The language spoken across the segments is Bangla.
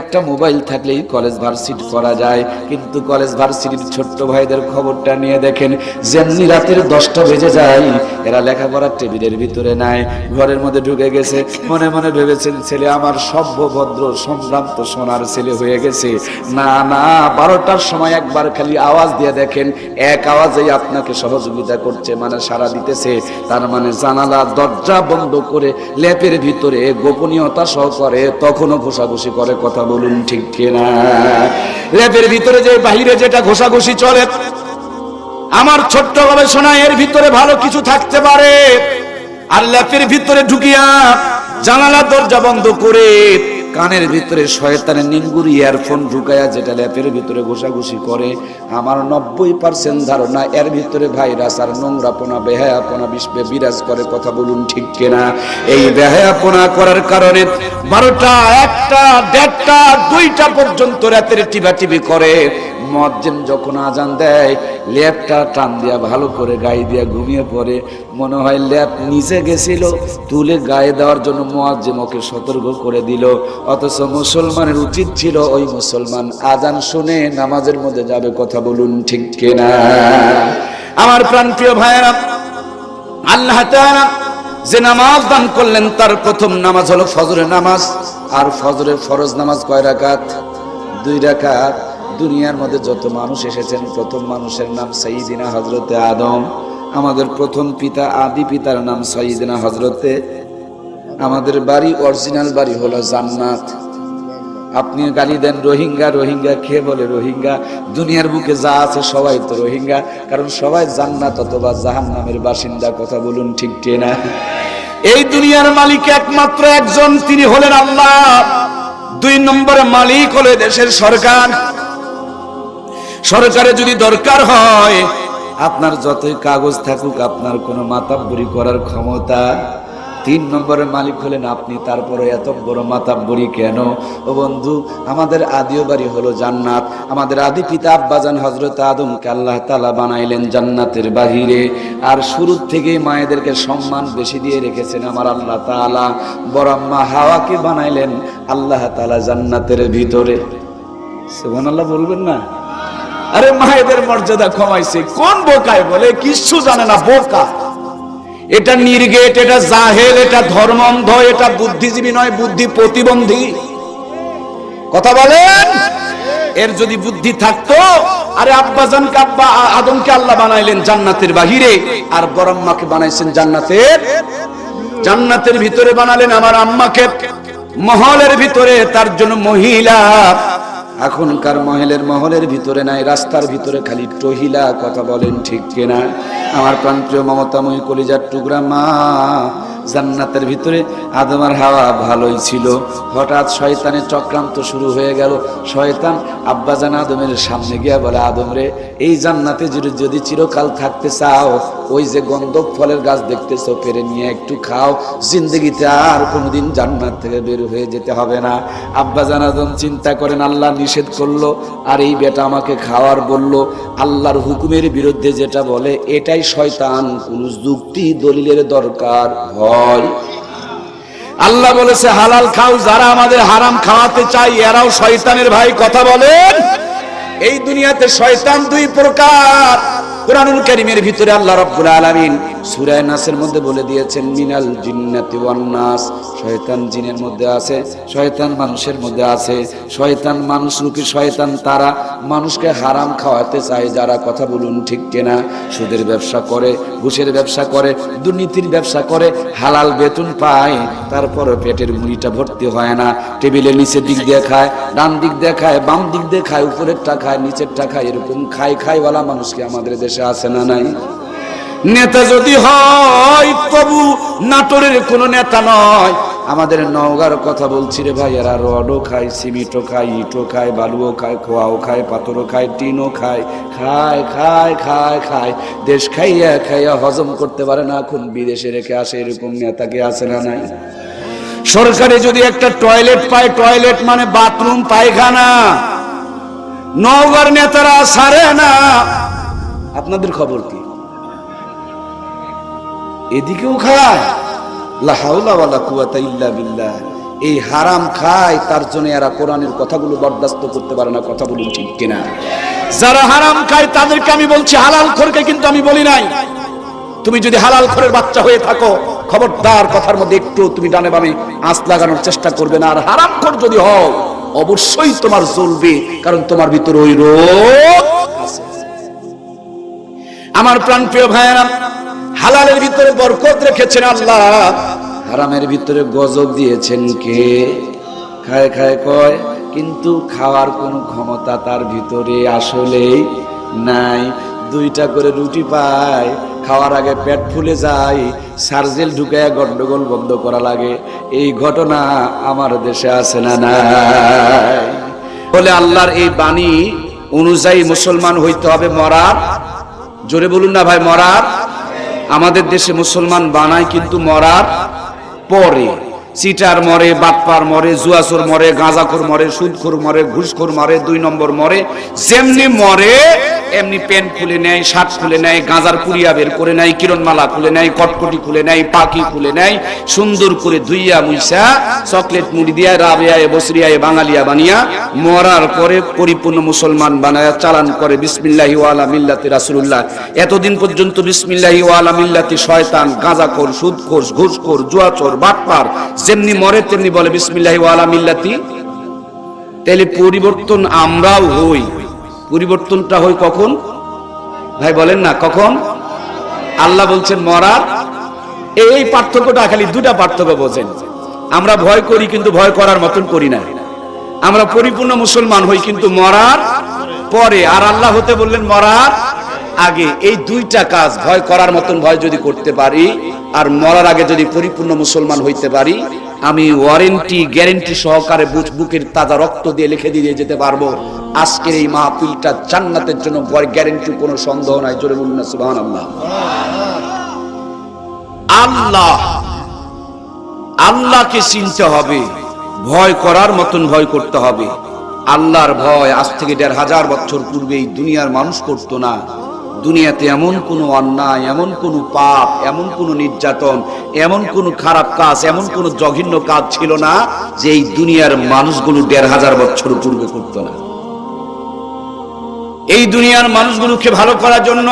একটা মোবাইল থাকলেই কলেজ ভার্সিটি করা যায়, কিন্তু কলেজ ভার্সিটির ছোট্ট ভাইদের খবরটা নিয়ে দেখেন, যেমনি রাতের 10টা বেজে যায় এরা লেখাপড়ার টেবিলের ভিতরে নাই, ঘরের মধ্যে ঢুকে গেছে। মনে মনে ভেবেছেন ছেলে আমার সভ্য ভদ্র সম্ভ্রান্ত সোনার ছেলে হয়ে গেছে। না না, 12টার সময় একবার খালি আওয়াজ দিয়ে দেখেন, এক আওয়াজেই আপনাকে সহযোগিতা করছে, মানে সাড়া দিতেছে। তার মানে জানালা দরজা বন্ধ করে ল্যাপের ভিতরে গোপনীয়তা সহকারে তখনও ঘোষাঘুষি করে। কথা বলুন ঠিক কিনা? ল্যাপের ভিতরে যে বাহিরে যেটা ঘোষাঘুষি চলে, আমার ছোট্ট গবেষণা এর ভিতরে ভালো কিছু থাকতে পারে। আর ল্যাপের ভিতরে ঢুকিয়া জানালা দরজা বন্ধ করে কানের ভিতরে শয়তানের নিঙ্গুর ইয়ারফোন ঢুকায়া যেটা ল্যাপের ভিতরে ঘোষাঘুষি করে, আমার 90% ধারণা এর ভিতরে ভাইরাস আর নোংরাপনা বেহায়াপনা বিরাজ করে। কথা বলুন ঠিক কিনা? এই বেহায়াপনা করার কারণে 12টা 1টা 1:30টা 2টা পর্যন্ত রাতের টিভাটিভি করে। মুয়াজ্জিন যখন আজান দেয় ল্যাপটা টান দিয়া ভালো করে গায়ে দিয়া ঘুমিয়ে পড়ে। মনে হয় ল্যাপ নিচে গেছিল, তুলে গায়ে দেওয়ার জন্য মুয়াজ্জিন ওকে সতর্ক করে দিল। অথচ মুসলমানের উচিত ছিল ওই মুসলমান আজান শুনে নামাজের মধ্যে যাবে। কথা বলুন ঠিক কিনা? আমার প্রাণপ্রিয় ভাইয়েরা, আল্লাহ তাআলা যে নামাজ দান করলেন তার প্রথম নামাজ হলো ফজরের নামাজ। আর ফজরের ফরজ নামাজ কয় রাকাত? 2 রাকাত। দুনিয়ার মধ্যে যত মানুষ এসেছেন প্রথম মানুষের নাম সাইয়্যিদিনা হযরতে আদম। আমাদের প্রথম পিতা আদি পিতার নাম সাইয়্যিদিনা হযরতে। আমাদের বাড়ি অরিজিনাল বাড়ি হলো জান্নাত। আপনি গালি দেন রোহিঙ্গা, রোহিঙ্গা কে বলে রোহিঙ্গা? দুনিয়ার বুকে যা আছে সবাই তো রোহিঙ্গা, কারণ সবাই জান্নাত অথবা জাহান্নামের বাসিন্দা। কথা বলুন ঠিক কিনা? এই দুনিয়ার মালিক একমাত্র একজন, তিনি হলেন আল্লাহ। 2 নম্বরে মালিক হলো দেশের সরকার। সরকারে যদি দরকার হয় আপনার যতই কাগজ থাকুক আপনার কোনো মাতাব্বরি করার ক্ষমতা। 3 নম্বরের মালিক হলেন আপনি, তারপরে এত বড় মাতাব্বরি কেন? ও বন্ধু, আমাদের আদিও বাড়ি হলো জান্নাত। আমাদের আদি পিতা আব্বাজান হযরত আদমকে আল্লাহ তাআলা বানাইলেন জান্নাতের বাহিরে। আর শুরু থেকেই মায়েদেরকে সম্মান বেশি দিয়ে রেখেছেন আমার আল্লাহ তাআলা। বড় আম্মা হাওয়াকে বানাইলেন আল্লাহ তাআলা জান্নাতের ভিতরে। সুবহানাল্লাহ বলবেন না? আরে মায়েদের মর্যাদা কমাইছে কোন বোকায় বলে? কিচ্ছু জানে না, বোকা। এটা নির্গেট, এটা জাহেল, এটা ধর্মান্ধ, এটা বুদ্ধিজীবী নয়, বুদ্ধি প্রতিবন্ধী। কথা বলেন? এর যদি বুদ্ধি থাকতো, আরে আব্বাজানকে আদমকে আল্লাহ বানাইলেন জান্নাতের বাহিরে, আর বড় আম্মাকে বানাইছেন জান্নাতের ভিতরে বানালেন আমার আম্মাকে মহলের ভিতরে, তার জন্য মহিলা। এখনকার মহলের ভিতরে নাই, রাস্তার ভিতরে খালি টহিলা। কথা বলেন ঠিক কিনা? আমার প্রাণপ্রিয় মমতাময়ী কলিজার টুকরা মা, জান্নাতের ভিতরে আদম আর হাওয়া ভালোই ছিল। হঠাৎ শয়তানের চক্রান্ত শুরু হয়ে গেল। শয়তান আব্বাজান আদমের সামনে গিয়া বলে, আদম রে, এই জান্নাতে যদি চিরকাল থাকতে চাও, ওই যে গন্ধক ফলের গাছ দেখতেছো, পেরে নিয়ে একটু খাও, জিন্দগিতে আর কোনোদিন জান্নাত থেকে বের হয়ে যেতে হবে না। আব্বাজান আদম চিন্তা করেন, আল্লাহ নিষেধ করলো আর এই বেটা আমাকে খাওয়ার বললো। আল্লাহর হুকুমের বিরুদ্ধে যেটা বলে এটাই শয়তান, কোন যুক্তি দলিলের দরকার হয়? আল্লাহ বলেছে হালাল খাও, যারা আমাদের হারাম খাওয়াতে চায় এরাও শয়তানের ভাই। কথা বলেন? এই দুনিয়াতে শয়তান 2 প্রকার। কুরআনুল কারীমের ভিতরে আল্লাহ রাব্বুল আলামিন সূরা নাসের মধ্যে বলে দিয়েছেন, মিনাল জিন্নাতি ওয়ান নাস। শয়তান জিনের মধ্যে আছে, শয়তান মানুষের মধ্যে আছে। শয়তান মানুষরূপী শয়তান তারা মানুষকে হারাম খাওয়াতে চায় যারা। কথা বলুন ঠিক কিনা? সুদের ব্যবসা করে, ঘুষের ব্যবসা করে, দুর্নীতির ব্যবসা করে, হালাল বেতন পায়, তারপরে পেটের মুড়িটা ভর্তি হয় না। টেবিলের নিচের দিক দিয়ে খায়, ডান দিক দিয়ে খায়, বাম দিক দিয়ে খায়, উপরেরটা খায়, নিচেরটা খায়, এরকম খাইওয়ালা মানুষকে আমাদের দেশে আছে না নাই? নেতা যদি হয় তবু নাটোরের কোন নেতা নয়, আমাদের নওগাঁর কথা বলছি রে ভাই। এরা রডও খায়, সিমেন্টও খায়, ইটও খায়, বালুও খায়, খোয়াও খায়, পাথরও খায়, টিনও খায়, খায়। দেশ খাইয়া হজম করতে পারে না, এখন বিদেশে রেখে আসে। এরকম নেতাকে আছে না নাই? সরকারে যদি একটা টয়লেট পায়, টয়লেট মানে বাথরুম, পায়খানা, নওগাঁর নেতারা সারে না। আপনাদের খবর কি? এদিকেও খায়। লা হাওলা ওয়ালা কুওয়াতা ইল্লা বিল্লাহ। এই হারাম খায়, তার জন্য এরা কোরআনের কথাগুলো বরদাস্ত করতে পারে না। কথা বলুন ঠিক কিনা? যারা হারাম খায় তাদেরকে আমি বলছি, হালাল খোরকে কিন্তু আমি বলি নাই। তুমি যদি হালাল খোরের বাচ্চা হয়ে থাকো, খবরদার কথার মধ্যে একটু তুমি ডানে বামে আঁচ লাগানোর চেষ্টা করবে না। আর হারাম খোর যদি হও, অবশ্যই তোমার জ্বলবে, কারণ তোমার ভিতরে ওই রোগ আছে। আমার প্রাণপ্রিয় ভাইয়েরা, হালালের ভিতরে বরকত রেখেছেন আল্লাহ, হারামের ভিতরে গজব দিয়েছেন কে? খায় খায় কয়, কিন্তু খাওয়ার কোনো ক্ষমতা তার ভিতরে আসলেই নাই। দুইটা করে রুটি পায়, খাওয়ার আগে পেট ফুলে যায়, সার্জেল ঢুকায় গন্ডগোল বন্ধ করা লাগে। এই ঘটনা আমার দেশে আছে না নাই? বলে আল্লাহর এই বাণী অনুযায়ী মুসলমান হইতে হবে মরার, জোরে বলুন না ভাই, মরার। আমাদের দেশে মুসলমান বানায় কিন্তু মরার পরে। চিটার মরে, বাটপার মরে, জুয়াচোর মরে, গাঁজাখোর মরে, সুদখোর মরে, ঘুষখোর মরে, 2 নম্বর মরে। যেমনি মরে এমনি প্যান্ট খুলে নেয়, শার্ট খুলে নেয়, গাঁজার পুরিয়া বের করে নেয়, কিরণমালা খুলে নেয়, কটকটি খুলে নেয়, পাখি খুলে নেয়, সুন্দর করে ধুইয়া মুইসা চকলেট মুড়ি দিয়া রাবেয়ায় বসরিয়ায় বাঙালিয়া বানিয়া মরার পরে পরিপূর্ণ মুসলমান বানায়া চালান করে বিসমিল্লাহি ওয়া আলা মিল্লাতি রাসূলুল্লাহ। এতদিন পর্যন্ত বিসমিল্লাহি ওয়া আলা মিল্লাতি শয়তান, গাঁজাখোর, সুদখোর, ঘুষখোর, জুয়াচোর, বাটপার যেমনি মরে তেমনি বলে বিসমিল্লাহি ওয়া আলা মিল্লাতি। তাহলে পরিবর্তন আমরাও হই। পরিবর্তনটা হয় কখন ভাই বলেন না, কখন? আল্লাহ বলছেন মরার। এই পার্থক্যটা খালি 2টা পার্থক্য বোঝেন। আমরা ভয় করি কিন্তু ভয় করার মতন করি না। আমরা পরিপূর্ণ মুসলমান হই কিন্তু মরার পরে, আর আল্লাহ হতে বললেন মরার আগে। এই 2টা কাজ, ভয় করার মতন ভয় যদি করতে পারি আর মরার আগে যদি পরিপূর্ণ মুসলমান হইতে পারি, আমি ওয়ারেন্টি গ্যারেন্টি সহকারে বুকের তাজা রক্ত দিয়ে লিখে দিয়ে যেতে পারবো, আজকের এই মাহফিলটা জান্নাতের জন্য গ্যারেন্টি, কোনো সন্দেহ নাই। জোরে বলুন না সুবহানাল্লাহ। আল্লাহ, আল্লাহকে চিনতে হবে, ভয় করার মতন ভয় করতে হবে। আল্লাহর ভয় আজ থেকে 1500 বছর পূর্বে এই দুনিয়ার মানুষ করতো না। দুনিয়াতে এমন কোনো অন্যায়, এমন কোনো পাপ, এমন কোনো নির্যাতন, এমন কোনো খারাপ কাজ, এমন কোনো জঘন্য কাজ ছিল না যে এই দুনিয়ার মানুষগুলো 1500 বছর পূর্বে করতো না। এই দুনিয়ার মানুষগুলোকে ভালো করার জন্য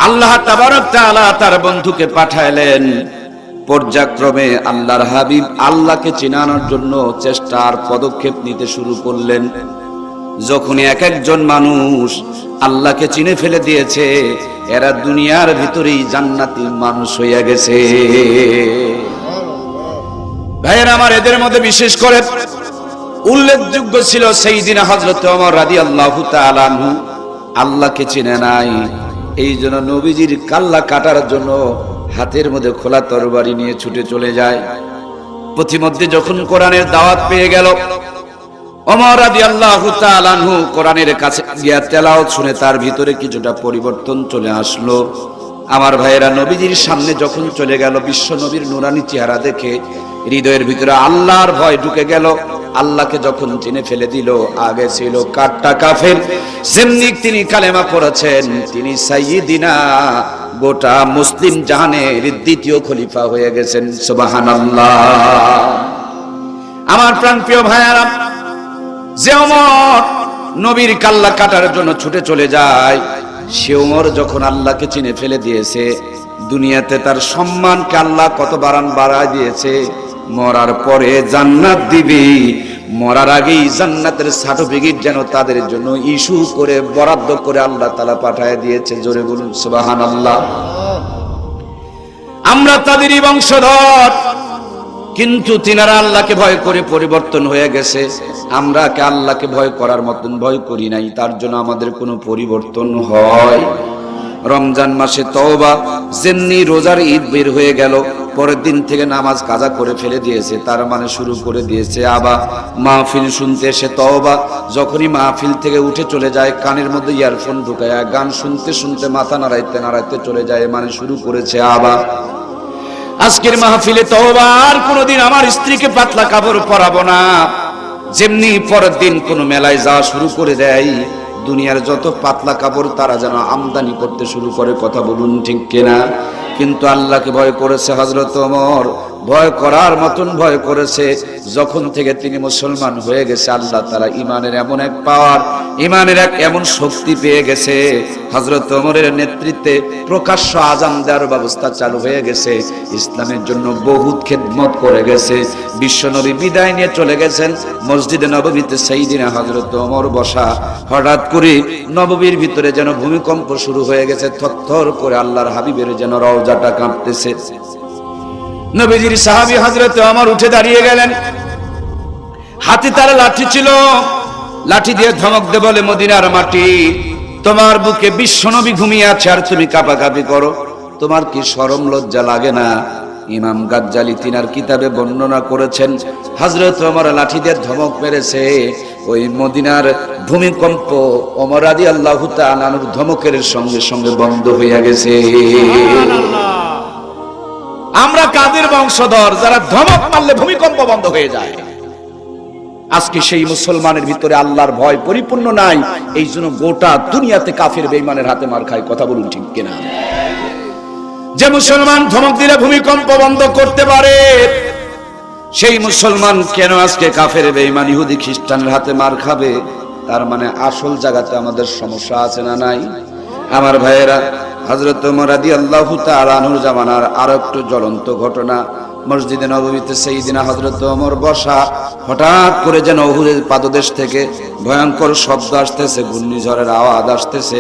আল্লাহ তাবারক তাআলা তার বন্ধুকে পাঠালেন। পর্যায়ক্রমে আল্লাহর হাবিব আল্লাহকে চেনানোর জন্য চেষ্টার পদক্ষেপ নিতে শুরু করলেন। যখনই এক একজন মানুষ আল্লাহকে চিনে ফেলে দিয়েছে, এরা দুনিয়ার ভিতরেই জান্নাতি মানুষ হইয়া গেছে। ভাইয়েরা আমার, এদের মধ্যে বিশেষ করে উল্লেখযোগ্য ছিল সাইয়্যিদিনা হযরত ওমর রাদিয়াল্লাহু তাআলা আনহু। আল্লাহকে চিনে নাই, এই জন্য নবীজির কাল্লা কাটার জন্য হাতের মধ্যে খোলা তরবারি নিয়ে ছুটে চলে যায়। প্রতিমধ্যে যখন কোরআনের দাওয়াত পেয়ে গেল, ওমর রাদিয়াল্লাহু তাআলা আনহু কোরআনের কাছে গিয়া তেলাওয়াত শুনে তার ভিতরে কিছুটা পরিবর্তন চলে আসলো। আমার ভাইয়েরা, নবীজির সামনে যখন চলে গেল, বিশ্ব নবীর নুরানি চেহারা দেখে হৃদয়ের ভিতরে আল্লাহর ভয় ঢুকে গেল। আল্লাহকে যখন চিনে ফেলে দিল, আগে ছিল কাট্টা কাফের, যেমনি তিনি কালেমা পড়েছেন, তিনি সাইয়্যিদিনা, গোটা মুসলিম জাহানের 2য় খলিফা হয়ে গেছেন। সুবহানাল্লাহ। আমার প্রাণপ্রিয় ভাইয়েরা, যে ওমর নবীর কাল্লা কাটার জন্য ছুটে চলে যায়, সে ওমর যখন আল্লাহকে চিনে ফেলে দিয়েছে, দুনিয়াতে তার সম্মানকে আল্লাহ কত বাড়ায় দিয়েছে। মরার পরে জান্নাত দিবে, মরার আগেই জান্নাতের সার্টিফিকেট যেন তাদের জন্য ইস্যু করে বরাদ্দ করে আল্লাহ তাআলা পাঠিয়ে দিয়েছে। জোরে বলুন সুবহানাল্লাহ। আমরা তাদেরই বংশধর, কিন্তু তিনারা আল্লাহকে ভয় করে পরিবর্তন হয়ে গেছে। আমরা কে আল্লাহকে ভয় করার মতন ভয় করি নাই, তার জন্য আমাদের কোনো পরিবর্তন হয়। রমজান মাসে তওবা, যেমনি রোজার ঈদ বের হয়ে গেল, পরের দিন থেকে নামাজ কাজা করে ফেলে দিয়েছে, তার মানে শুরু করে দিয়েছে আবার মাহফিল শুনতে এসে তওবা। যখনই মাহফিল থেকে উঠে চলে যায়, কানের মধ্যে ইয়ারফোন ঢুকায় গান শুনতে শুনতে মাথা নাড়াইতে নাড়াইতে চলে যায়, মানে শুরু করেছে আবার। আজকের মাহফিলে তওবা, আর কোনোদিন আমার স্ত্রীকে পাতলা কাপড় পরাবো না। যেমনি পরের দিন কোনো মেলায় যাওয়া শুরু করে দেয়, দুনিয়ার যত পাতলা কাপড় তারা যেন আমদানি করতে শুরু করে। কথা বলুন ঠিক কিনা? কিন্তু আল্লাহকে ভয় করেছে হযরত ওমর, ভয় করার মতন ভয় করেছে। যখন থেকে তিনি মুসলমান হয়ে গেছে, আল্লাহ তাআলা ঈমানের এমন এক পাওয়ার, ঈমানের এক এমন শক্তি পেয়ে গেছে। হযরত ওমরের নেতৃত্বে প্রকাশ্য আযান দেওয়ার ব্যবস্থা চালু হয়ে গেছে। ইসলামের জন্য বহুত খেদমত করে গেছে। বিশ্বনবী বিদায় নিয়ে চলে গেছেন মসজিদে নববীতে, সাইয়্যিদিনা হযরত ওমর বসা। হঠাৎ করে নববীর ভিতরে যেন ভূমিকম্প শুরু হয়ে গেছে। থরথর করে আল্লাহর হাবিবের যেন রওজাটা কাঁপতেছে। নবীজির সাহাবী হযরত ওমর উঠে দাঁড়িয়ে গেলেন। হাতে তার লাঠি ছিল, লাঠি দিয়ে ধমক দে বলে, মদিনার মাটি, তোমার বুকে বিশ্বনবী ঘুমিয়ে আছে আর তুমি কাঁপাকাঁপি করো, তোমার কি শরম লজ্জা লাগে না? ইমাম গাজ্জালি তিনার কিতাবে বর্ণনা করেছেন, হযরত ওমর লাঠি দিয়ে ধমক মেরেছে। ওই মদিনার ভূমিকম্প ওমর রাদিয়াল্লাহু তাআলা আনহুর ধমকের সঙ্গে সঙ্গে বন্ধ হয়ে গেছে। আমরা কাদের বংশধর যারা ধমক মারলে ভূমিকম্প বন্ধ হয়ে যায়? আজকে সেই মুসলমানের ভিতরে আল্লাহর ভয় পরিপূর্ণ নাই, এই জন্য গোটা দুনিয়াতে কাফের বেঈমানের হাতে মার খায়। কথা বলুন ঠিক কিনা? যে মুসলমান ধমক দিলে ভূমিকম্প বন্ধ করতে পারে, সেই মুসলমান কেন আজকে কাফের বেঈমান ইহুদি খ্রিস্টানের হাতে মার খাবে? তার মানে আসল জায়গাতে আমাদের সমস্যা আছে না নাই? আমার ভাইয়েরা, হযরত ওমর রাদিয়াল্লাহু তাআলা আনহুর জামানার আরো একটু জ্বলন্ত ঘটনা। মসজিদে নববীতে সাইয়্যিদিনা হযরত ওমর বসা। হঠাৎ করে যেন উহুদের পাদদেশ থেকে ভয়ঙ্কর শব্দ আসতেছে, ঘূর্ণিঝড়ের আওয়াজ আসতেছে।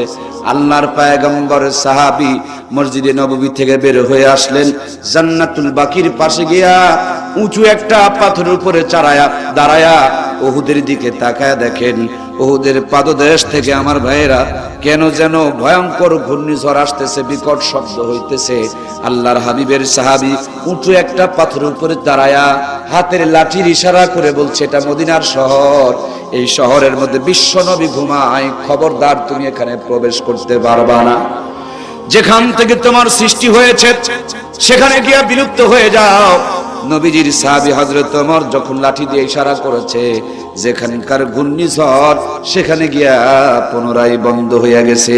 আল্লাহর পয়গম্বরের সাহাবী মসজিদে নববী থেকে বের হয়ে আসলেন। জান্নাতুল বাকির পাশে গিয়া উঁচু একটা পাথরের উপরে দাঁড়ায়া উহুদের দিকে তাকায়া দেখেন, উহুদের পাদদেশ থেকে আমার ভাইয়েরা কেন যেন ভয়ঙ্কর ঘূর্ণিঝড় আসতেছে, বিকট শব্দ হইতেছে। আল্লাহর হাবিবের সাহাবী উঁচু একটা পাথরের উপরে দাঁড়ায়া হাতের লাঠির ইশারা করে বলছে, এটা মদিনার শহর, এই শহরের মধ্যে বিশ্বনবী ঘুমায়, খবরদার তুমি এখানে প্রবেশ করতে পারবা না। যেখান থেকে তোমার সৃষ্টি হয়েছে সেখানে গিয়া বিলুপ্ত হয়ে যাও। নবীজির সাহাবী হযরত ওমর যখন লাঠি দিয়ে ইশারা করেছে, যেখানকার ঘূর্ণিঝড় সেখানে গিয়া পুনরায় বন্ধ হয়ে গেছে।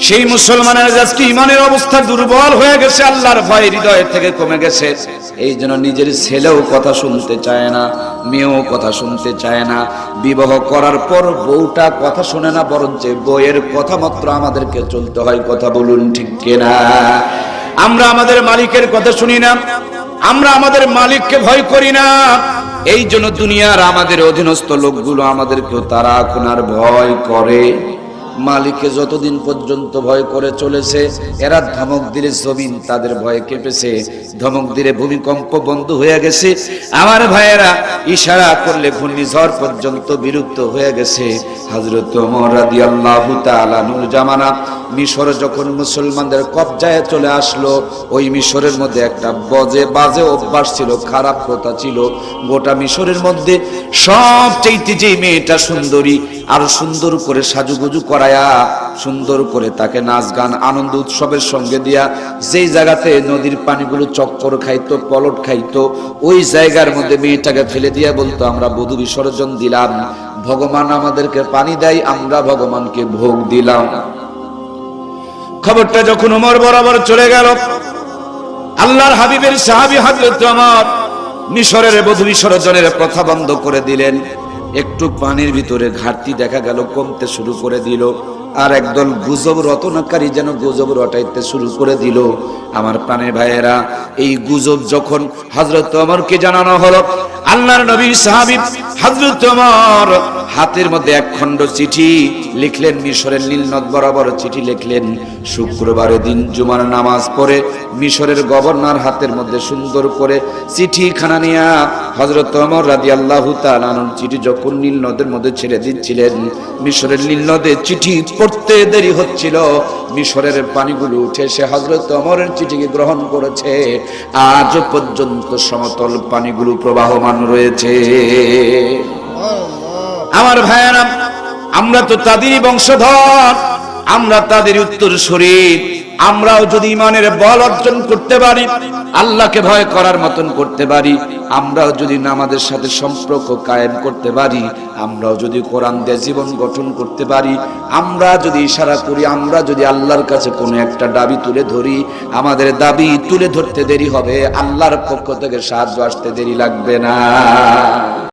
সেই মুসলমানের আজকে ইমানের অবস্থা দুর্বল হয়ে গেছে, আল্লাহর ভয় হৃদয় থেকে কমে গেছে। এই জন্য নিজের ছেলেও কথা শুনতে চায় না, মেয়েও কথা শুনতে চায় না। বিবাহ করার পর বউটা কথা শুনে না, বরঞ্চ বউয়ের কথা মাত্র আমাদেরকে চলতে হয়। কথা বলুন ঠিক কিনা? আমরা আমাদের মালিকের কথা শুনি না, আমরা আমাদের মালিককে ভয় করি না। এই জন্য দুনিয়ার আমাদের অধীনস্থ লোকগুলো আমাদেরকেও তারা এখন আর ভয় করে। মালিককে যতদিন পর্যন্ত ভয় করে চলেছে, এরা ধমক দিলে জমিন তাদের ভয়ে কেঁপেছে, ধমক দিলে ভূমিকম্প বন্ধ হয়ে গেছে। আমার ভাইয়েরা, ইশারা করলে ঘূর্ণিঝড় পর্যন্ত বিলুপ্ত হয়ে গেছে। হযরত ওমর রাদিয়াল্লাহু তাআলা আনহুর জামানা মিশর যখন মুসলমানদের কবজায় চলে আসলো, ওই মিশরের মধ্যে একটা বাজে অভ্যাস ছিল, খারাপ প্রথা ছিল। গোটা মিশরের মধ্যে সবচেয়ে যে মেয়েটা সুন্দরী, আর সুন্দর করে সাজুগুজু করায়া, সুন্দর করে তাকে নাচ গান আনন্দ উৎসবের সঙ্গে দিয়া, যেই জায়গাতে নদীর পানিগুলো চক্কর খাইতো, পলট খাইতো, ওই জায়গার মধ্যে মেয়েটাকে ফেলে দিয়া বলতো, আমরা বধূ বিসর্জন দিলাম, ভগবান আমাদেরকে পানি দেয়, আমরা ভগবানকে ভোগ দিলাম। খবরটা যখন ওমর বরাবর চলে গেল, আল্লাহর হাবিবের সাহাবী হযরত ওমর মিশরের বধূ বিসর্জনের প্রথা বন্ধ করে দিলেন। একটু পানির ভিতরে ঘাটতি দেখা গেল, কমতে শুরু করে দিল। আর একদল গুজব রটনাকারী যেন গুজব রটাইতে শুরু করে দিল। আমার প্রাণের ভাইয়েরা, এই গুজব যখন হযরত ওমরকে জানানো হলো, আল্লাহর নবী সাহাবী হযরত ওমর হাতের মধ্যে এক খণ্ড চিঠি লিখলেন, মিশরের নীলনদ বরাবর চিঠি লিখলেন। শুক্রবারের দিন জুমার নামাজ পড়ে মিশরের গভর্নর হাতের মধ্যে সুন্দর করে চিঠিখানা নিয়ে হযরত ওমর রাদিয়াল্লাহু তাআলা আনহুর চিঠি যখন নীলনদের মধ্যে ছেড়ে দিচ্ছিলেন, মিশরের নীলনদে চিঠি পড়তে দেরি হচ্ছিল, মিশরের পানিগুলো উঠে সে হযরত ওমরের চিঠিকে গ্রহণ করেছে। আজ পর্যন্ত সমতল পানিগুলো প্রবাহমান রয়েছে। আমার ভাইয়েরা, আমরা তো তাদেরই বংশধর, আমরা তাদের উত্তরসূরি। আমরাও যদি ইমানের বল অর্জন করতে পারি, আল্লাহকে ভয় করার মতন করতে পারি, আমরাও যদি নামাজের সাথে সম্পর্ক কায়েম করতে পারি, আমরাও যদি কোরআন দিয়ে জীবন গঠন করতে পারি, আমরা যদি ইশারা করি, আমরা যদি আল্লাহর কাছে কোনো একটা দাবি তুলে ধরি, আমাদের দাবি তুলে ধরতে দেরি হবে, আল্লাহর পক্ষ থেকে সাহায্য আসতে দেরি লাগবে না।